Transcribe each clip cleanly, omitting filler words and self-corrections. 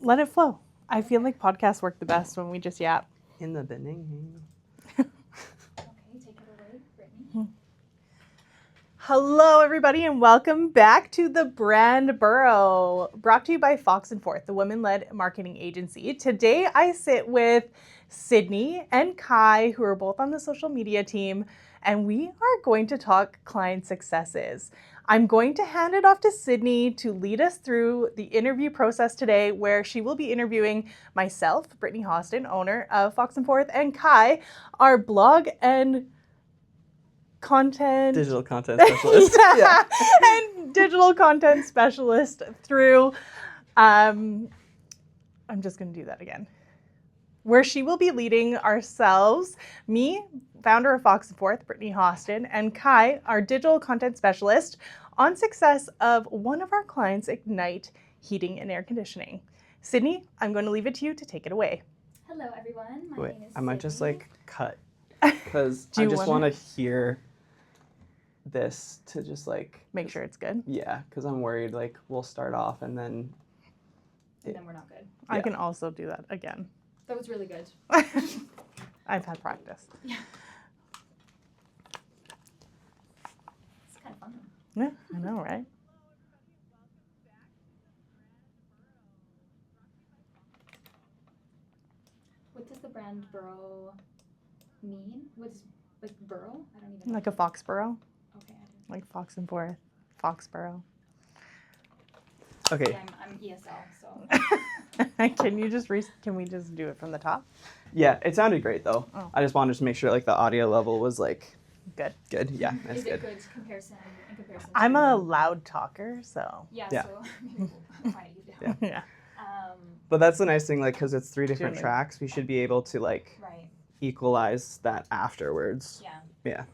Let it flow. I feel like podcasts work the best when we just yap. In the beginning. Okay, take it away, Brittany. Hello, everybody, and welcome back to the brand Burrow, brought to you by Fox and Forth, the women-led marketing agency. Today, I sit with Sydney and Kai, who are both on the social media team, and we are going to talk client successes. I'm going to hand it off to Sydney to lead us through the interview process today, where she will be interviewing myself, Brittany Hostin, owner of Fox and Forth, and Kai, our blog and Digital content specialist. yeah. And digital content specialist through, I'm just going to do that again, where she will be leading ourselves, me, founder of Fox and Forth, Brittany Hostin, and Kai, our digital content specialist, on success of one of our clients, Ignite Heating and Air Conditioning. Sydney, I'm going to leave it to you to take it away. Hello, everyone. My Wait, name is I might just Sydney. like cut because Do I you just wanna- want to hear this to just like Make sure it's good. yeah, because I'm worried like we'll start off and then And then we're not good. I Yeah. can also do that again. That was really good. I've had practice. Yeah. It's kind of fun. Yeah, I know, right? What does the brand Burrow mean? What is like Burrow? I don't even know. Like a Foxborough, Okay. like Fox and Forth, Foxborough. okay. Yeah, I'm ESL, so. Can we just do it from the top? Yeah, it sounded great though. Oh. I just wanted to make sure like the audio level was like Good. good. Yeah, that's Is good. it good comparison in comparison? I'm to, a loud talker, so Yeah. Yeah. So maybe we'll quiet you down. yeah. But that's the nice thing, like, because it's 3 different Doing it. tracks, we should be able to like Right. equalize that afterwards. Yeah. Yeah.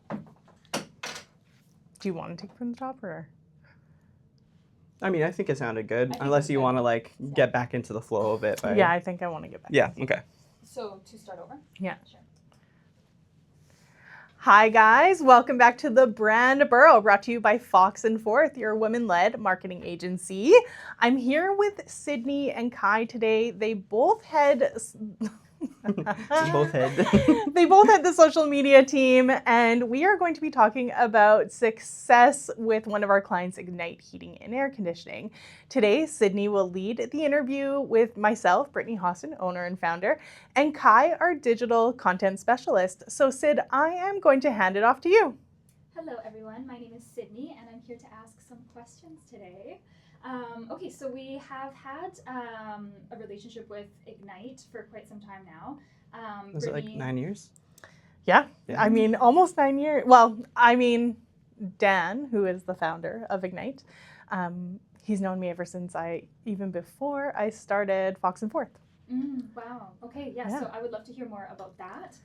Perfect. Do you want to take from the top or? I mean, I think it sounded good, think unless it's you good. want to like get back into the flow of it. By... Yeah, I think I want to get back. Yeah. Okay. So to start over. Yeah. Sure. Hi guys, welcome back to the brand Burrow, brought to you by Fox and Forth, your women-led marketing agency. I'm here with Sydney and Kai today. They both had Both head. They both had the social media team, and we are going to be talking about success with one of our clients, Ignite Heating and Air Conditioning. Today, Sydney will lead the interview with myself, Brittany Hostin, owner and founder, and Kai, our digital content specialist. So Sid, I am going to hand it off to you. Hello, everyone. My name is Sydney, and I'm here to ask some questions today. Okay, so we have had a relationship with Ignite for quite some time now. Was it like Brittany- 9 years? Yeah, Yeah. I mean, almost 9 years. Well, I mean, Dan, who is the founder of Ignite, he's known me ever since even before I started Fox and Forth. Wow. Okay. Yeah, Yeah. So I would love to hear more about that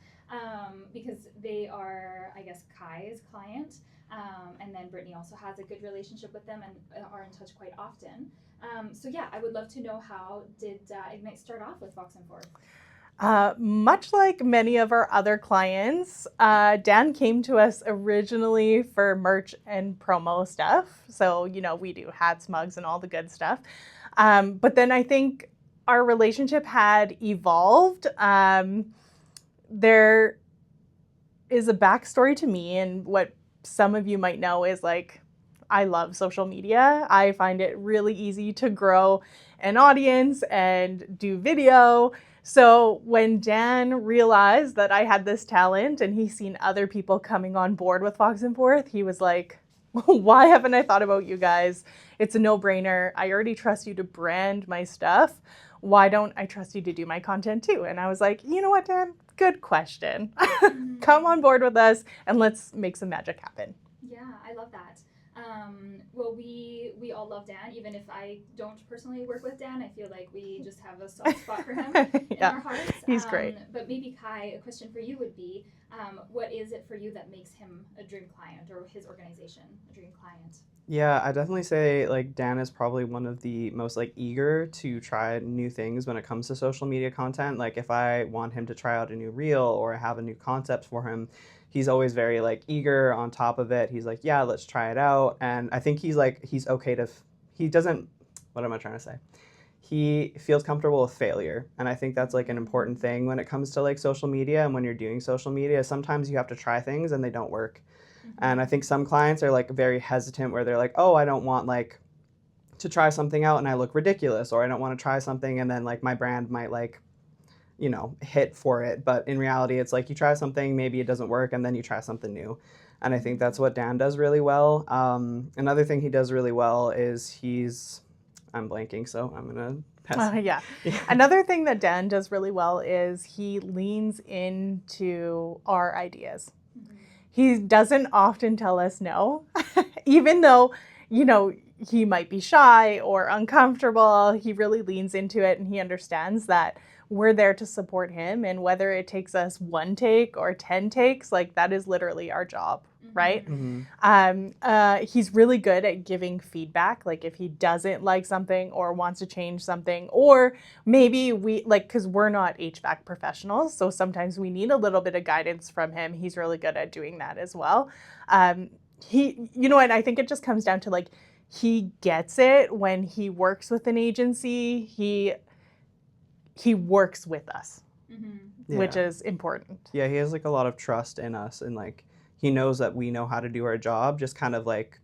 because they are, I guess, Kai's client, and then Brittany also has a good relationship with them and are in touch quite often. So yeah, I would love to know, how did Ignite start off with Fox and Forth? Much like many of our other clients, Dan came to us originally for merch and promo stuff. So, we do hats, mugs, and all the good stuff. But then I think our relationship had evolved. There is a backstory to me, and what some of you might know is like, I love social media. I find it really easy to grow an audience and do video. So when Dan realized that I had this talent and he's seen other people coming on board with Fox and Forth, he was like, why haven't I thought about you guys? It's a no-brainer. I already trust you to brand my stuff. Why don't I trust you to do my content too? And I was like, you know what, Dan? Good question. Come on board with us and let's make some magic happen. Yeah, I love that. Well, we all love Dan. Even if I don't personally work with Dan, I feel like we just have a soft spot for him in our hearts. He's great. But maybe, Kai, a question for you would be, what is it for you that makes him a dream client, or his organization a dream client? Yeah, I definitely say like Dan is probably one of the most like eager to try new things when it comes to social media content. Like if I want him to try out a new reel or have a new concept for him, he's always very like eager on top of it. He's like, yeah, let's try it out. And I think he's okay to, he doesn't what am I trying to say? He feels comfortable with failure. And I think that's like an important thing when it comes to like social media and when you're doing social media. Sometimes you have to try things and they don't work. And I think some clients are like very hesitant where they're like, oh, I don't want like to try something out and I look ridiculous, or I don't want to try something and then like my brand might like, you know, hit for it. But in reality, it's like you try something, maybe it doesn't work, and then you try something new. And I think that's what Dan does really well. Another thing he does really well is I'm blanking, so I'm gonna pass. Yeah. Another thing that Dan does really well is he leans into our ideas. He doesn't often tell us no, even though, you know, he might be shy or uncomfortable. He really leans into it, and he understands that we're there to support him. And whether it takes us 1 take or 10 takes, like that is literally our job, right? He's really good at giving feedback. Like if he doesn't like something or wants to change something, or maybe we like, because we're not HVAC professionals, so sometimes we need a little bit of guidance from him. He's really good at doing that as well. You know, and I think it just comes down to like, he gets it when he works with an agency. He works with us, which is important. Yeah, he has like a lot of trust in us, and like he knows that we know how to do our job. Just kind of like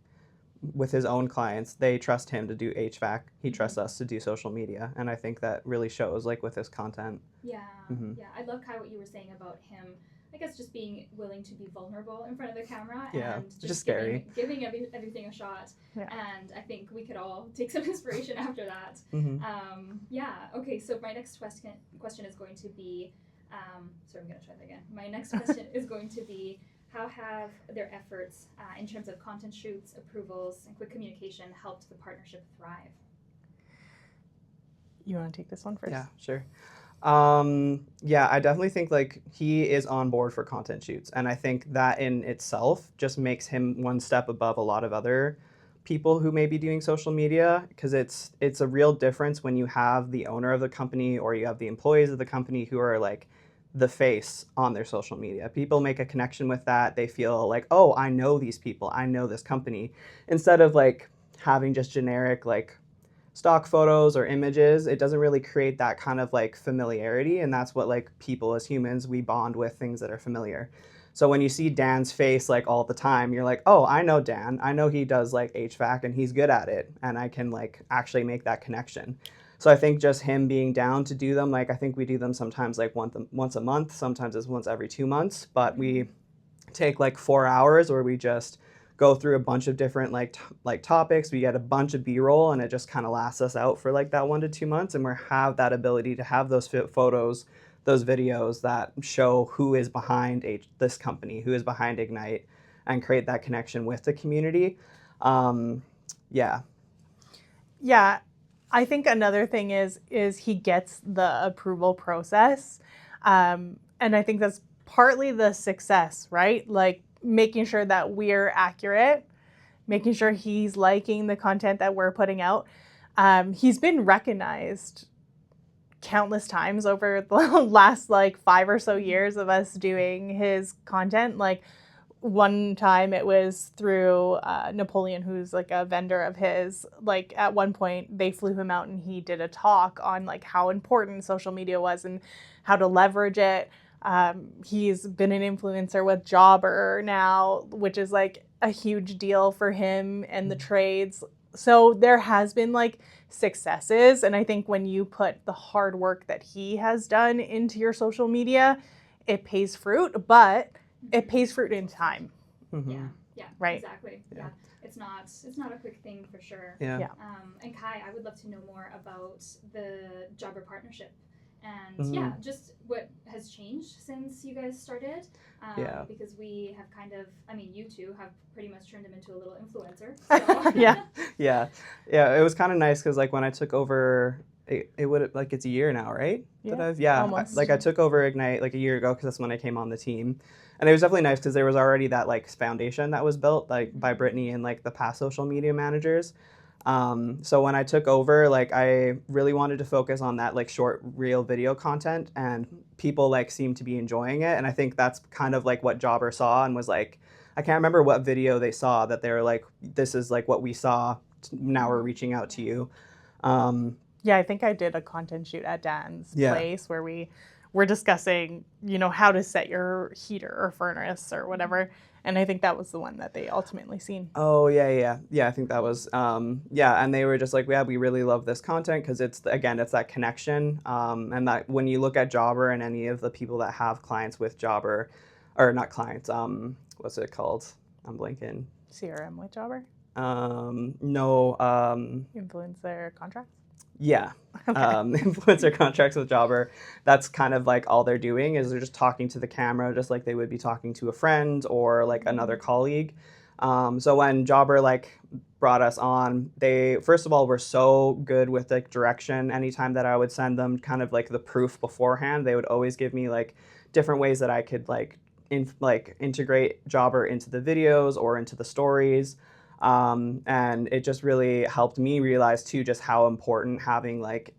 with his own clients, they trust him to do HVAC. He trusts us to do social media, and I think that really shows like with his content. Yeah, yeah. I love Kai what you were saying about him. I guess just being willing to be vulnerable in front of the camera, and just scary. Giving everything a shot. Yeah. And I think we could all take some inspiration after that. Yeah. Okay. So my next question is going to be, sorry, I'm going to try that again. My next question is going to be, how have their efforts in terms of content shoots, approvals, and quick communication helped the partnership thrive? You want to take this one first? Yeah, sure. Yeah, I definitely think like he is on board for content shoots, and I think that in itself just makes him one step above a lot of other people who may be doing social media, because it's a real difference when you have the owner of the company or you have the employees of the company who are like the face on their social media. People make a connection with that. They feel like, oh, I know these people, I know this company, instead of like having just generic like stock photos or images. It doesn't really create that kind of like familiarity, and that's what like people as humans, we bond with things that are familiar. So when you see Dan's face like all the time, you're like, oh, I know Dan. I know he does like HVAC and he's good at it, and I can like actually make that connection. So I think just him being down to do them, like I think we do them sometimes like once a month, sometimes it's once every 2 months, but we take like 4 hours where we just go through a bunch of different like topics. We get a bunch of B-roll, and it just kind of lasts us out for like that 1 to 2 months, and we have that ability to have those photos, those videos that show who is behind this company, who is behind Ignite, and create that connection with the community. Yeah. I think another thing is he gets the approval process, and I think that's partly the success, right? Like making sure that we're accurate, making sure he's liking the content that we're putting out. He's been recognized countless times over the last like 5 or so years of us doing his content. Like one time it was through Napoleon, who's like a vendor of his. Like at one point they flew him out and he did a talk on like how important social media was and how to leverage it. He's been an influencer with Jobber now, which is like a huge deal for him and the trades. So there has been like successes. And I think when you put the hard work that he has done into your social media, it pays fruit, but it pays fruit in time. Yeah, right. Exactly. Yeah. It's not a quick thing for sure. Yeah. And Kai, I would love to know more about the Jobber partnership. And just what has changed since you guys started. Because we have kind of, you two have pretty much turned him into a little influencer. So. Yeah. It was kind of nice because like when I took over, it would like it's a year now, right? Almost. I took over Ignite like a year ago because that's when I came on the team. And it was definitely nice because there was already that like foundation that was built like by Brittany and like the past social media managers. So when I took over, like I really wanted to focus on that like short reel video content, and people like seemed to be enjoying it. And I think that's kind of like what Jobber saw and was like, I can't remember what video they saw that they were like, this is like what we saw. Now we're reaching out to you. Yeah, I think I did a content shoot at Dan's Yeah. place where we were discussing, how to set your heater or furnace or whatever. And I think that was the one that they ultimately seen. Oh, yeah. I think that was, and they were just like, yeah, we really love this content because it's that connection. And that when you look at Jobber and any of the people that have clients with Jobber, or not clients, what's it called? I'm blanking. CRM with Jobber? No. Influencer contracts? Yeah. Okay. Influencer contracts with Jobber. That's kind of like all they're doing is they're just talking to the camera, just like they would be talking to a friend or like another colleague. So when Jobber like brought us on, they first of all were so good with like direction. Anytime that I would send them kind of like the proof beforehand, they would always give me like different ways that I could like integrate Jobber into the videos or into the stories. And it just really helped me realize too just how important having like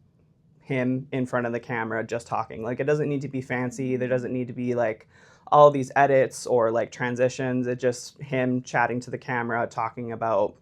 him in front of the camera just talking. Like it doesn't need to be fancy. There doesn't need to be like all these edits or like transitions. It's just him chatting to the camera, talking about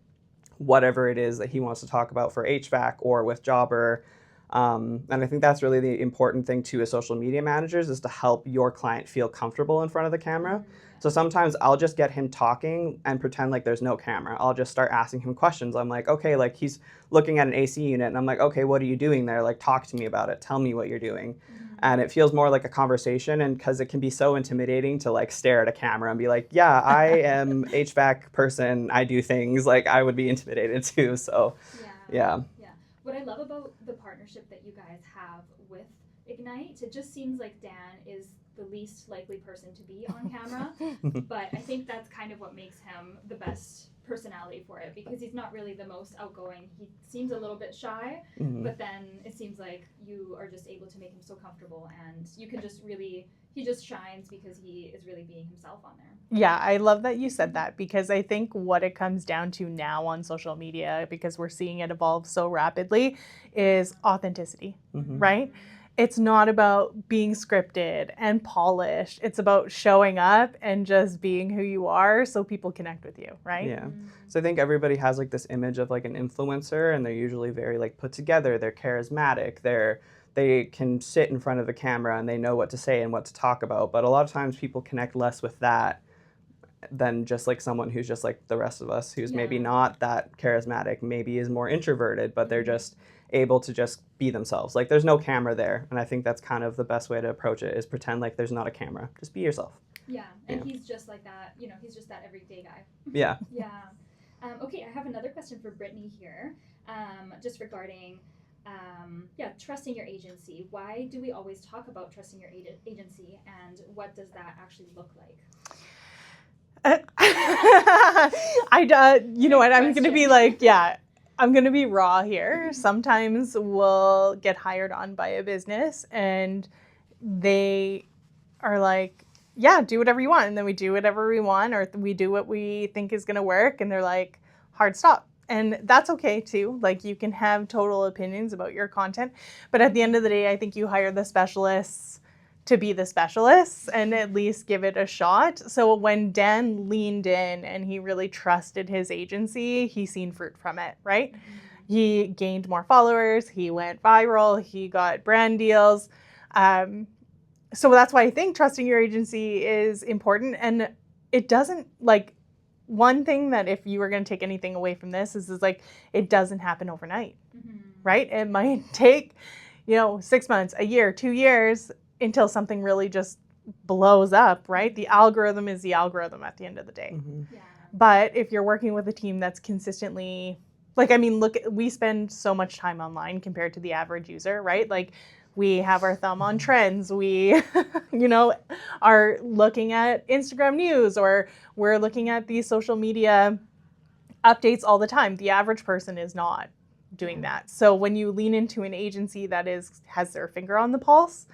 whatever it is that he wants to talk about for HVAC or with Jobber. And I think that's really the important thing too as social media managers is to help your client feel comfortable in front of the camera. So sometimes I'll just get him talking and pretend like there's no camera. I'll just start asking him questions. I'm like, okay, like he's looking at an AC unit and I'm like, okay, what are you doing there? Like talk to me about it. Tell me what you're doing. And it feels more like a conversation, and because it can be so intimidating to like stare at a camera and be like, yeah, I am HVAC person. I do things. Like I would be intimidated too. So yeah. What I love about the partnership that you guys have with Ignite, it just seems like Dan is the least likely person to be on camera, but I think that's kind of what makes him the best personality for it, because he's not really the most outgoing. He seems a little bit shy, but then it seems like you are just able to make him so comfortable, and you can just really, he just shines because he is really being himself on there. Yeah, I love that you said that, because I think what it comes down to now on social media, because we're seeing it evolve so rapidly, is authenticity, right? It's not about being scripted and polished. It's about showing up and just being who you are so people connect with you, right? Yeah. So I think everybody has like this image of like an influencer, and they're usually very like put together. They're charismatic. They can sit in front of the camera and they know what to say and what to talk about. But a lot of times people connect less with that than just like someone who's just like the rest of us, who's maybe not that charismatic, maybe is more introverted, but they're just able to just be themselves. Like there's no camera there. And I think that's kind of the best way to approach it, is pretend like there's not a camera. Just be yourself. Yeah, and he's just like that, he's just that everyday guy. Yeah. Yeah. Okay, I have another question for Brittany here, just regarding trusting your agency. Why do we always talk about trusting your agency, and what does that actually look like? You know what, I'm going to be like, I'm going to be raw here. Sometimes we'll get hired on by a business and they are like, yeah, do whatever you want. And then we do whatever we want, or we do what we think is going to work. And they're like, hard stop. And that's okay too. Like you can have total opinions about your content. But at the end of the day, I think you hire the specialists to be the specialists and at least give it a shot. So when Dan leaned in and he really trusted his agency, he seen fruit from it, right? He gained more followers, he went viral, he got brand deals. So that's why I think trusting your agency is important. And it doesn't, like, one thing that if you were going to take anything away from this is like, it doesn't happen overnight, right? It might take, 6 months, a year, 2 years, until something really just blows up, right? The algorithm is the algorithm at the end of the day. But if you're working with a team that's consistently, we spend so much time online compared to the average user, right? Like we have our thumb on trends. We, are looking at Instagram news, or we're looking at these social media updates all the time. The average person is not doing that. So when you lean into an agency that has their finger on the pulse,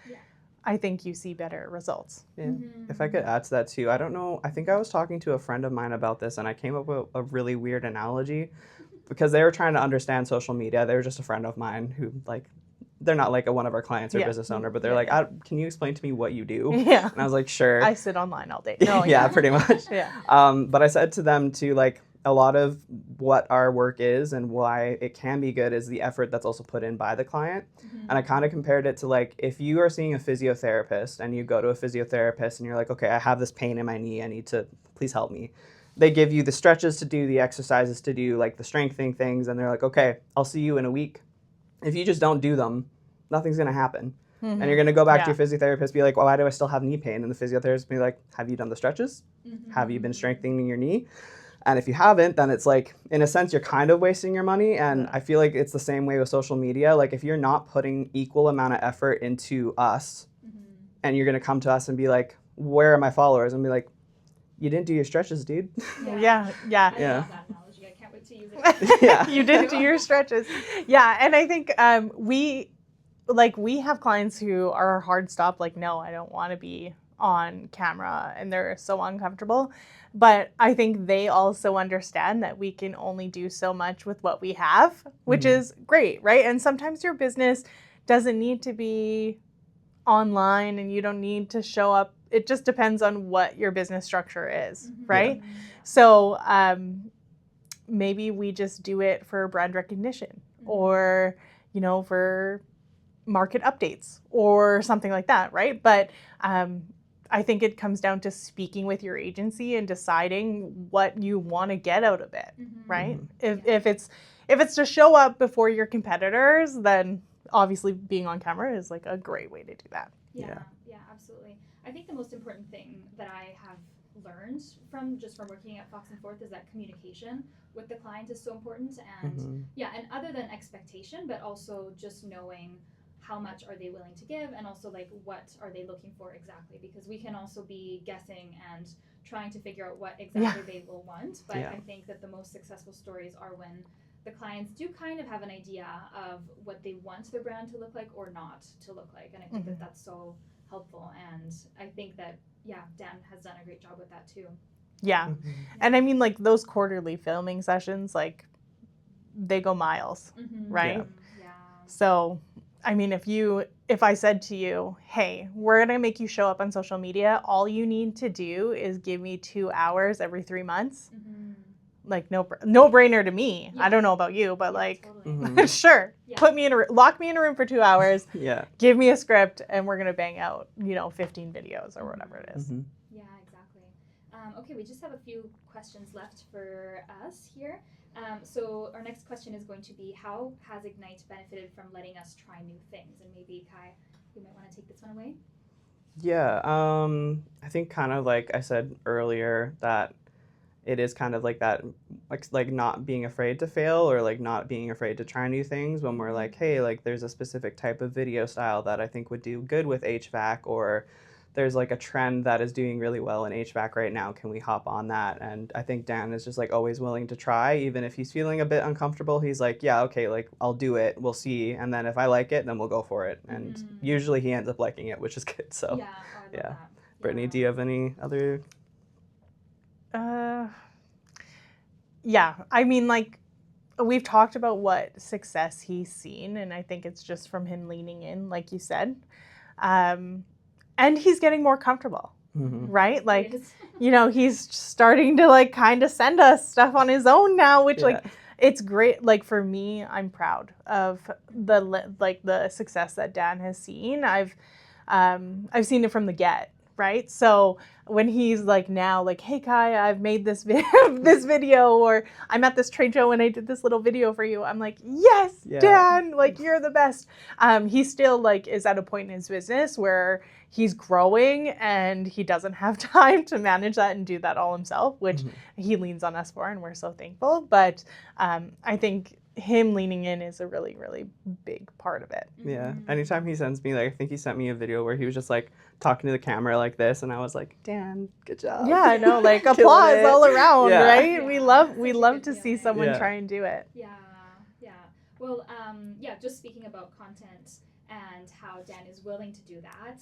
I think you see better results. Yeah. If I could add to that too, I don't know, I think I was talking to a friend of mine about this and I came up with a really weird analogy because they were trying to understand social media. They were just a friend of mine who they're not like one of our clients or business owner, but they're like, can you explain to me what you do? And I was like, sure. I sit online all day. No, pretty much. But I said to them to a lot of what our work is and why it can be good is the effort that's also put in by the client. And I kind of compared it to like if you are seeing a physiotherapist and you go to a physiotherapist and you're like, okay, I have this pain in my knee, I need to, please help me. They give you the stretches to do, the exercises to do, like the strengthening things, and they're like, okay, I'll see you in a week. If you just don't do them, nothing's going to happen. And you're going to go back to your physiotherapist, be like, well, why do I still have knee pain? And the physiotherapist be like, have you done the stretches? Have you been strengthening your knee? And if you haven't, then it's like, in a sense, you're kind of wasting your money. And I feel like it's the same way with social media. Like if you're not putting equal amount of effort into us and you're going to come to us and be like, where are my followers? And be like, you didn't do your stretches, dude. Yeah. I love that analogy. I can't wait to use it. Yeah. You didn't do your stretches. Yeah. And I think we have clients who are hard stop, like, no, I don't want to be on camera, and they're so uncomfortable. But I think they also understand that we can only do so much with what we have, which is great, right? And sometimes your business doesn't need to be online and you don't need to show up. It just depends on what your business structure is, right? So maybe we just do it for brand recognition or, you know, for market updates or something like that, right? But I think it comes down to speaking with your agency and deciding what you want to get out of it, right? If it's to show up before your competitors, then obviously being on camera is like a great way to do that. Yeah, absolutely. I think the most important thing that I have learned from working at Fox and Forth is that communication with the client is so important, and and other than expectation, but also just knowing how much are they willing to give, and also like what are they looking for exactly, because we can also be guessing and trying to figure out what exactly they will want. But I think that the most successful stories are when the clients do kind of have an idea of what they want their brand to look like or not to look like, and I think that that's so helpful. And I think that Dan has done a great job with that too. And I mean, like those quarterly filming sessions, like they go miles, right? So I mean, if I said to you, hey, we're going to make you show up on social media, all you need to do is give me 2 hours every 3 months. Like no brainer to me. I don't know about you, but like, totally. Sure. Put me lock me in a room for 2 hours. Give me a script and we're going to bang out, 15 videos or whatever it is. Yeah, exactly. Okay, we just have a few questions left for us here. So our next question is going to be, how has Ignite benefited from letting us try new things? And maybe Kai, you might want to take this one away. Yeah, I think kind of like I said earlier that it is kind of like that, like not being afraid to fail or like not being afraid to try new things when we're like, hey, like there's a specific type of video style that I think would do good with HVAC, or there's like a trend that is doing really well in HVAC right now. Can we hop on that? And I think Dan is just like always willing to try, even if he's feeling a bit uncomfortable. He's like, yeah, okay, like I'll do it. We'll see. And then if I like it, then we'll go for it. And usually he ends up liking it, which is good. So I love that. Brittany, do you have any other? I mean, like we've talked about what success he's seen, and I think it's just from him leaning in, like you said. And he's getting more comfortable, right? Like, he's starting to like kind of send us stuff on his own now, which like, it's great. Like for me, I'm proud of the success that Dan has seen. I've seen it from the get, right? So when he's like now like, hey Kai, I've made this video, or I'm at this trade show and I did this little video for you, I'm like, yes, Dan, like you're the best. He still like is at a point in his business where he's growing and he doesn't have time to manage that and do that all himself, which he leans on us for, and we're so thankful. But I think him leaning in is a really, really big part of it. Yeah. Anytime he sends me, like, I think he sent me a video where he was just like talking to the camera like this, and I was like, Dan, good job. Yeah, I know, like applause all around, right? We love to see someone try and do it. Yeah. Well, just speaking about content and how Dan is willing to do that,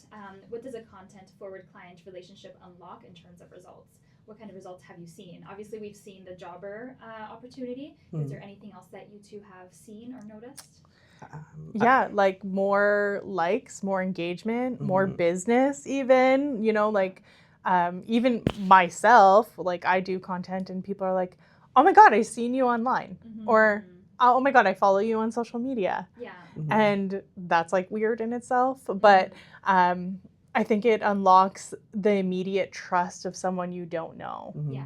what does a content-forward client relationship unlock in terms of results? What kind of results have you seen? Obviously, we've seen the jobber opportunity. Is there anything else that you two have seen or noticed? Like more likes, more engagement, more business even, even myself, like I do content and people are like, oh my God, I seen you online. Mhm. Or, oh my God, I follow you on social media. Yeah. Mhm. And that's like weird in itself. But I think it unlocks the immediate trust of someone you don't know. Mhm. Yeah.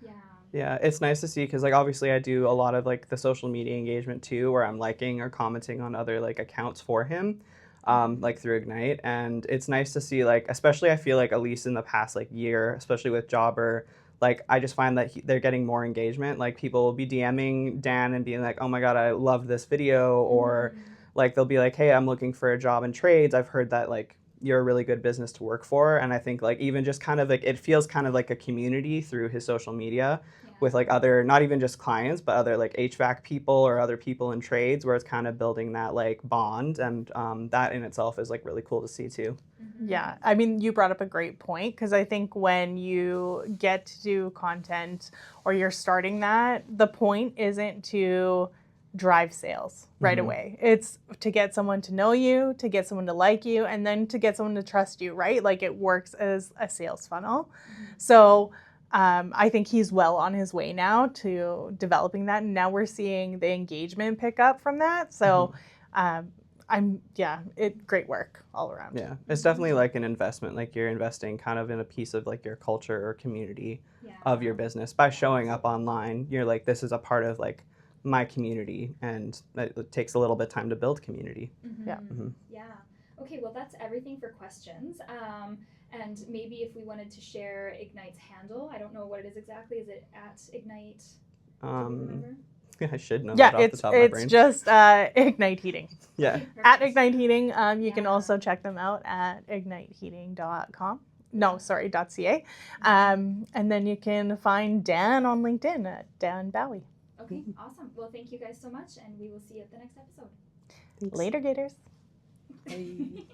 Yeah. Yeah, it's nice to see because like obviously I do a lot of like the social media engagement too, where I'm liking or commenting on other like accounts for him, like through Ignite, and it's nice to see like especially I feel like at least in the past like year, especially with Jobber, like I just find that they're getting more engagement. Like people will be DMing Dan and being like, "Oh my God, I love this video," or like they'll be like, "Hey, I'm looking for a job in trades. I've heard that like you're a really good business to work for," and I think like even just kind of like it feels kind of like a community through his social media with like other not even just clients but other like HVAC people or other people in trades where it's kind of building that like bond, and that in itself is like really cool to see too. Yeah, I mean, you brought up a great point because I think when you get to do content or you're starting that, the point isn't to drive sales right away. It's to get someone to know you, to get someone to like you, and then to get someone to trust you, right? Like it works as a sales funnel. So I think he's well on his way now to developing that. And now we're seeing the engagement pick up from that. So great work all around. Yeah, it's definitely like an investment. Like you're investing kind of in a piece of like your culture or community of your business by showing up online. You're like, this is a part of like my community, and it takes a little bit of time to build community. Yeah. Yeah. Okay, well, that's everything for questions. And maybe if we wanted to share Ignite's handle, I don't know what it is exactly. Is it at Ignite? Do you remember? I should know Yeah, that off the top of my brain. it's just Ignite Heating. Yeah. Okay, At perfect. Ignite Heating, you can also check them out at igniteheating.com. No, sorry, .ca. And then you can find Dan on LinkedIn at Dan Bowie. Okay, awesome. Well, thank you guys so much, and we will see you at the next episode. Later, Gators. Bye.